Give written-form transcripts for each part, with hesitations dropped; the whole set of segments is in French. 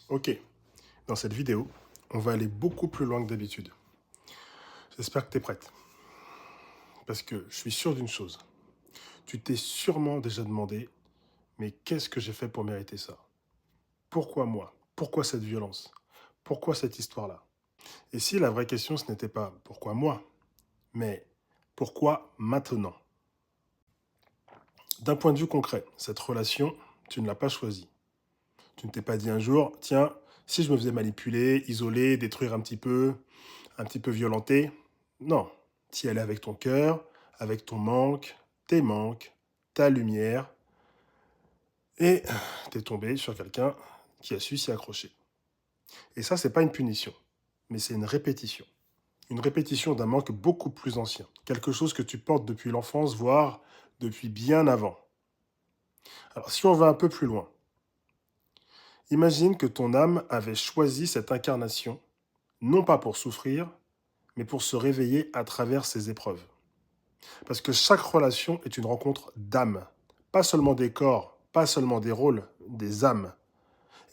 Ok, dans cette vidéo, on va aller beaucoup plus loin que d'habitude. J'espère que tu es prête. Parce que je suis sûr d'une chose. Tu t'es sûrement déjà demandé, mais qu'est-ce que j'ai fait pour mériter ça? Pourquoi moi? Pourquoi cette violence? Pourquoi cette histoire-là? Et si la vraie question, ce n'était pas pourquoi moi, mais pourquoi maintenant? D'un point de vue concret, cette relation, tu ne l'as pas choisie. Tu ne t'es pas dit un jour, tiens, si je me faisais manipuler, isoler, détruire un petit peu violenté. Non, tu y allais avec ton cœur, avec ton manque, ta lumière, et t'es tombé sur quelqu'un qui a su s'y accrocher. Et ça, c'est pas une punition, mais c'est une répétition. Une répétition d'un manque beaucoup plus ancien. Quelque chose que tu portes depuis l'enfance, voire depuis bien avant. Alors, si on va un peu plus loin, imagine que ton âme avait choisi cette incarnation, non pas pour souffrir, mais pour se réveiller à travers ses épreuves. Parce que chaque relation est une rencontre d'âmes. Pas seulement des corps, pas seulement des rôles, des âmes.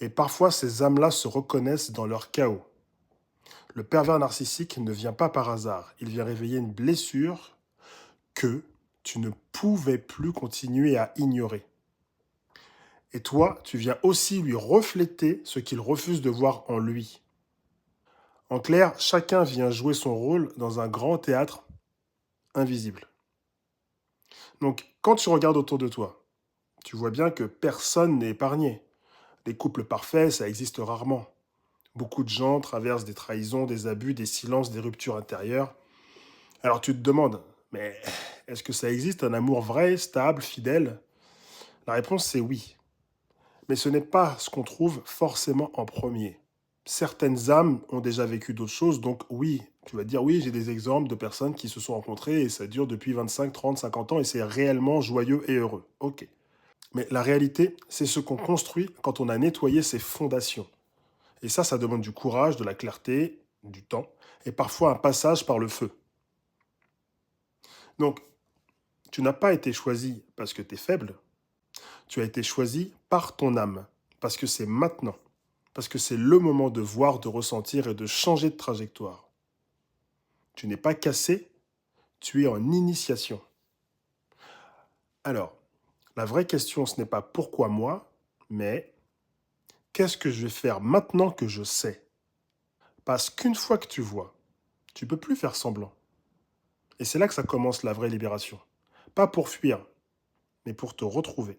Et parfois, ces âmes-là se reconnaissent dans leur chaos. Le pervers narcissique ne vient pas par hasard. Il vient réveiller une blessure que tu ne pouvais plus continuer à ignorer. Et toi, tu viens aussi lui refléter ce qu'il refuse de voir en lui. En clair, chacun vient jouer son rôle dans un grand théâtre invisible. Donc, quand tu regardes autour de toi, tu vois bien que personne n'est épargné. Les couples parfaits, ça existe rarement. Beaucoup de gens traversent des trahisons, des abus, des silences, des ruptures intérieures. Alors tu te demandes, mais est-ce que ça existe un amour vrai, stable, fidèle? La réponse c'est oui. Mais ce n'est pas ce qu'on trouve forcément en premier. Certaines âmes ont déjà vécu d'autres choses, donc oui, tu vas dire oui, j'ai des exemples de personnes qui se sont rencontrées et ça dure depuis 25, 30, 50 ans et c'est réellement joyeux et heureux. Ok. Mais la réalité, c'est ce qu'on construit quand on a nettoyé ses fondations. Et ça demande du courage, de la clarté, du temps, et parfois un passage par le feu. Donc, tu n'as pas été choisi parce que tu es faible, tu as été choisi par ton âme, parce que c'est maintenant, parce que c'est le moment de voir, de ressentir et de changer de trajectoire. Tu n'es pas cassé, tu es en initiation. Alors, la vraie question, ce n'est pas pourquoi moi, mais qu'est-ce que je vais faire maintenant que je sais? Parce qu'une fois que tu vois, tu peux plus faire semblant. Et c'est là que ça commence la vraie libération. Pas pour fuir, mais pour te retrouver.